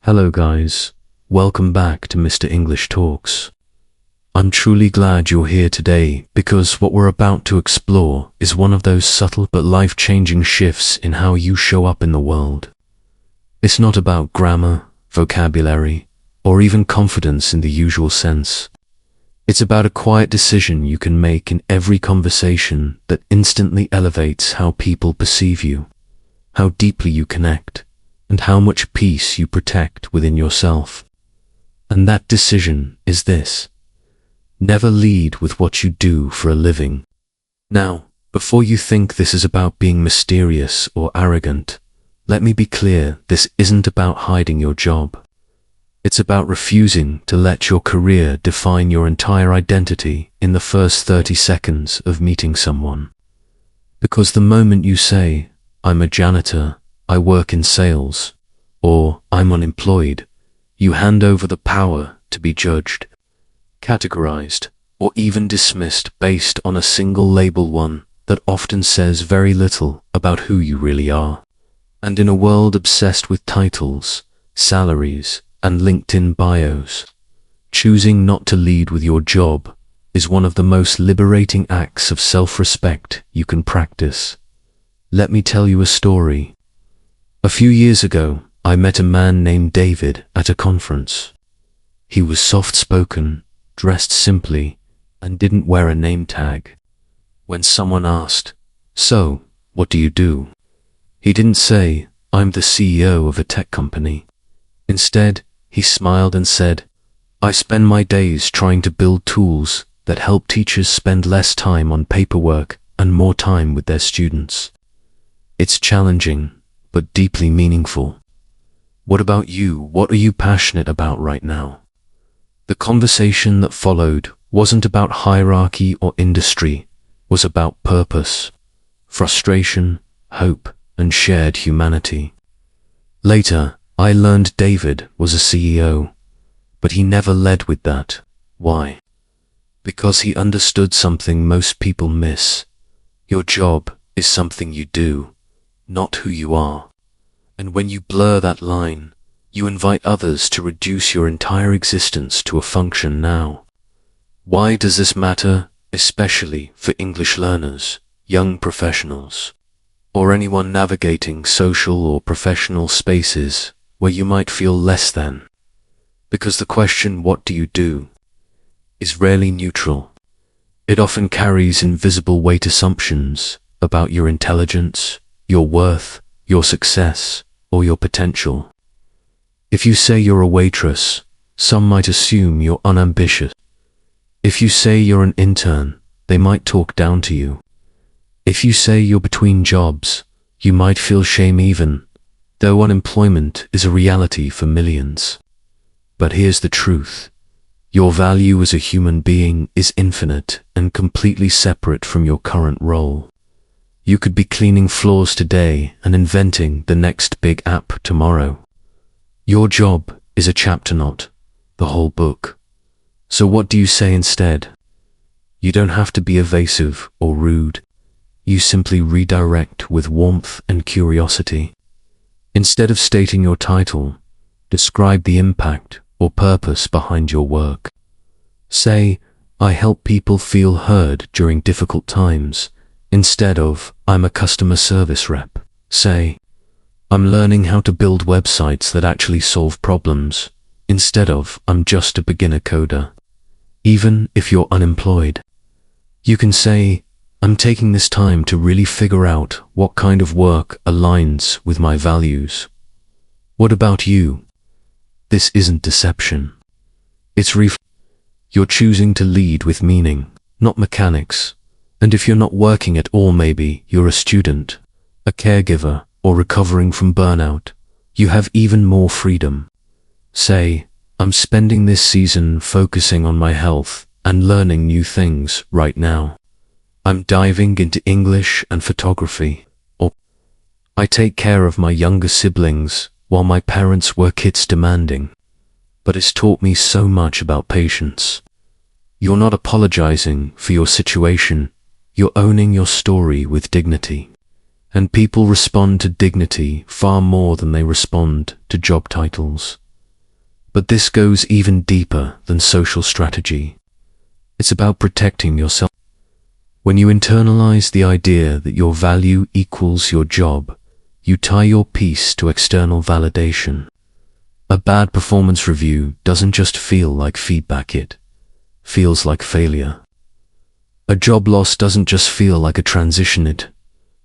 Hello guys, welcome back to Mr. English Talks. I'm truly glad you're here today because what we're about to explore is one of those subtle but life-changing shifts in how you show up in the world. It's not about grammar, vocabulary, or even confidence in the usual sense. It's about a quiet decision you can make in every conversation that instantly elevates how people perceive you, how deeply you connect, and how much peace you protect within yourself. And that decision is this: never lead with what you do for a living. Now, before you think this is about being mysterious or arrogant, let me be clear, this isn't about hiding your job. It's about refusing to let your career define your entire identity in the first 30 seconds of meeting someone. Because the moment you say, "I'm a janitor, I work in sales," or "I'm unemployed," you hand over the power to be judged, categorized, or even dismissed based on a single label, one that often says very little about who you really are. And in a world obsessed with titles, salaries, and LinkedIn bios, choosing not to lead with your job is one of the most liberating acts of self-respect you can practice. Let me tell you a story. A few years ago, I met a man named David at a conference. He was soft-spoken, dressed simply, and didn't wear a name tag. When someone asked, "So, what do you do?" he didn't say, "I'm the CEO of a tech company." Instead, he smiled and said, "I spend my days trying to build tools that help teachers spend less time on paperwork and more time with their students." It's challenging, but deeply meaningful. What about you? What are you passionate about right now? The conversation that followed wasn't about hierarchy or industry, it was about purpose, frustration, hope, and shared humanity. Later, I learned David was a CEO, but he never led with that. Why? Because he understood something most people miss. Your job is something you do, not who you are. And when you blur that line, you invite others to reduce your entire existence to a function now. Why does this matter, especially for English learners, young professionals, or anyone navigating social or professional spaces where you might feel less than? Because the question, "What do you do?" is rarely neutral. It often carries invisible weight assumptions about your intelligence, your worth, your success, or your potential. If you say you're a waitress, some might assume you're unambitious. If you say you're an intern, they might talk down to you. If you say you're between jobs, you might feel shame even though unemployment is a reality for millions. But here's the truth. Your value as a human being is infinite and completely separate from your current role. You could be cleaning floors today and inventing the next big app tomorrow. Your job is a chapter, not the whole book. So what do you say instead? You don't have to be evasive or rude. You simply redirect with warmth and curiosity. Instead of stating your title, describe the impact or purpose behind your work. Say, "I help people feel heard during difficult times," instead of, "I'm a customer service rep." Say, "I'm learning how to build websites that actually solve problems," instead of, "I'm just a beginner coder." Even if you're unemployed, you can say, "I'm taking this time to really figure out what kind of work aligns with my values." What about you? This isn't deception. It's You're choosing to lead with meaning, not mechanics. And if you're not working at all, maybe you're a student, a caregiver, or recovering from burnout, you have even more freedom. Say, "I'm spending this season focusing on my health and learning new things right now. I'm diving into English and photography," or "I take care of my younger siblings while my parents work. It's demanding, but it's taught me so much about patience." You're not apologizing for your situation, you're owning your story with dignity. And people respond to dignity far more than they respond to job titles. But this goes even deeper than social strategy. It's about protecting yourself. When you internalize the idea that your value equals your job, you tie your peace to external validation. A bad performance review doesn't just feel like feedback, it feels like failure. A job loss doesn't just feel like a transition, it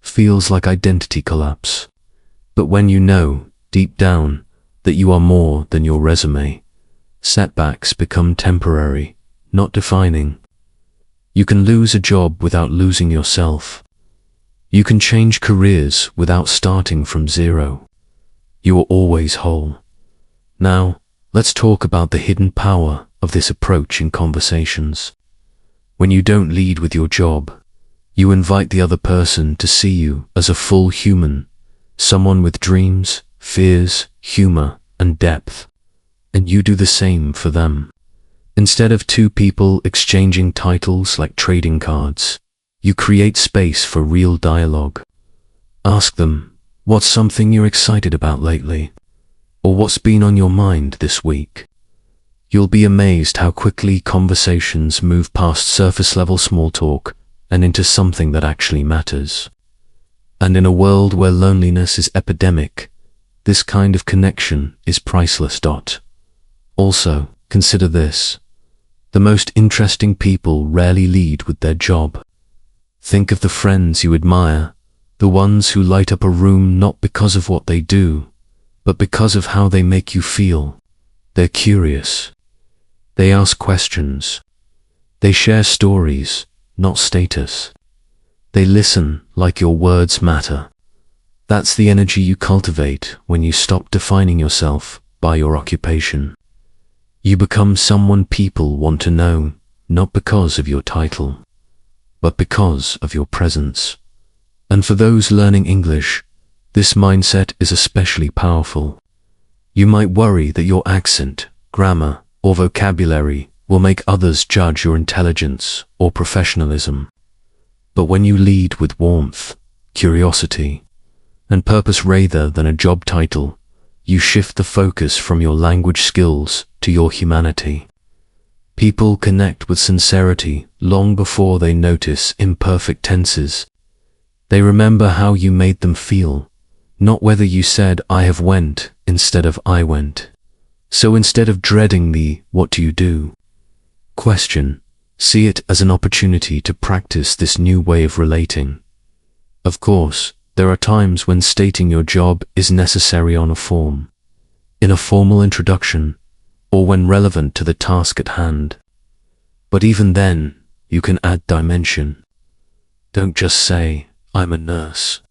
feels like identity collapse. But when you know, deep down, that you are more than your resume, setbacks become temporary, not defining. You can lose a job without losing yourself. You can change careers without starting from zero. You are always whole. Now, let's talk about the hidden power of this approach in conversations. When you don't lead with your job, you invite the other person to see you as a full human, someone with dreams, fears, humor, and depth. And you do the same for them. Instead of two people exchanging titles like trading cards, you create space for real dialogue. Ask them, what's something you're excited about lately? Or what's been on your mind this week? You'll be amazed how quickly conversations move past surface-level small talk and into something that actually matters. And in a world where loneliness is epidemic, this kind of connection is priceless. Also, consider this. The most interesting people rarely lead with their job. Think of the friends you admire, the ones who light up a room not because of what they do, but because of how they make you feel. They're curious. They ask questions. They share stories, not status. They listen like your words matter. That's the energy you cultivate when you stop defining yourself by your occupation. You become someone people want to know, not because of your title, but because of your presence. And for those learning English, this mindset is especially powerful. You might worry that your accent, grammar, or vocabulary will make others judge your intelligence or professionalism. But when you lead with warmth, curiosity, and purpose rather than a job title, you shift the focus from your language skills to your humanity. People connect with sincerity long before they notice imperfect tenses. They remember how you made them feel, not whether you said "I have went" instead of "I went." So instead of dreading the "what do you do?" question, see it as an opportunity to practice this new way of relating. Of course, there are times when stating your job is necessary on a form, in a formal introduction, or when relevant to the task at hand. But even then, you can add dimension. Don't just say, "I'm a nurse."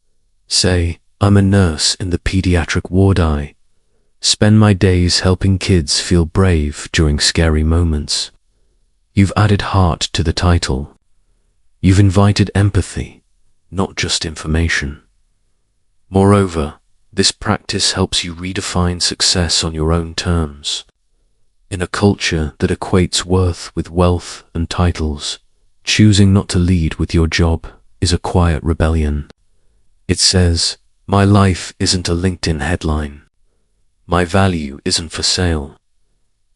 Say, "I'm a nurse in the pediatric ward. I spend my days helping kids feel brave during scary moments." You've added heart to the title. You've invited empathy, not just information. Moreover, this practice helps you redefine success on your own terms. In a culture that equates worth with wealth and titles, choosing not to lead with your job is a quiet rebellion. It says, "My life isn't a LinkedIn headline. My value isn't for sale."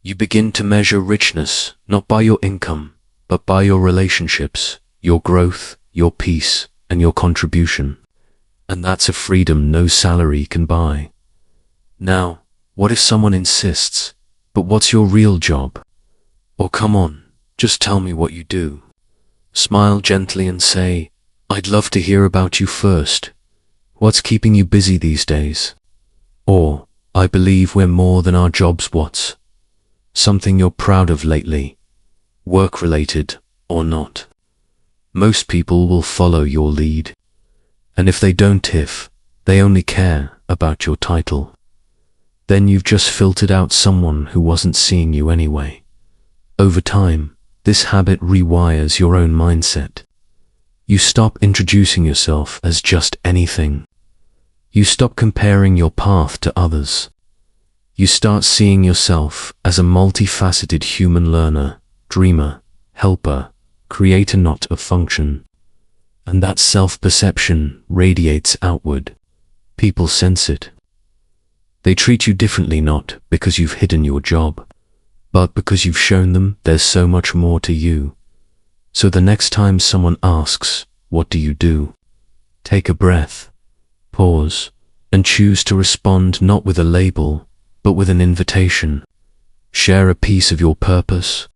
You begin to measure richness not by your income, but by your relationships, your growth, your peace, and your contribution. And that's a freedom no salary can buy. Now, what if someone insists, "But what's your real job?" Or "Come on, just tell me what you do." Smile gently and say, "I'd love to hear about you first. What's keeping you busy these days?" Or, "I believe we're more than our jobs. What's something you're proud of lately, work-related or not?" Most people will follow your lead. And if they don't, if they only care about your title, then you've just filtered out someone who wasn't seeing you anyway. Over time, this habit rewires your own mindset. You stop introducing yourself as just anything. You stop comparing your path to others. You start seeing yourself as a multifaceted human learner, dreamer, helper, creator, not a function. And that self-perception radiates outward. People sense it. They treat you differently not because you've hidden your job, but because you've shown them there's so much more to you. So the next time someone asks, "What do you do?" take a breath, pause, and choose to respond not with a label, but with an invitation. Share a piece of your purpose.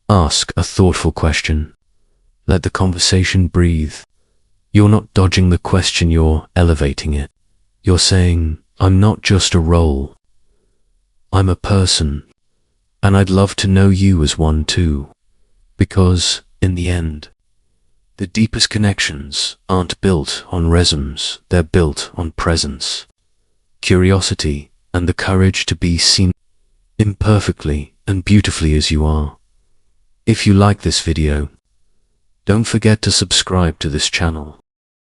Ask a thoughtful question. Let the conversation breathe. You're not dodging the question, you're elevating it. You're saying, "I'm not just a role. I'm a person, and I'd love to know you as one too." Because, in the end, the deepest connections aren't built on resumes, they're built on presence, curiosity, and the courage to be seen imperfectly and beautifully as you are. If you like this video, don't forget to subscribe to this channel.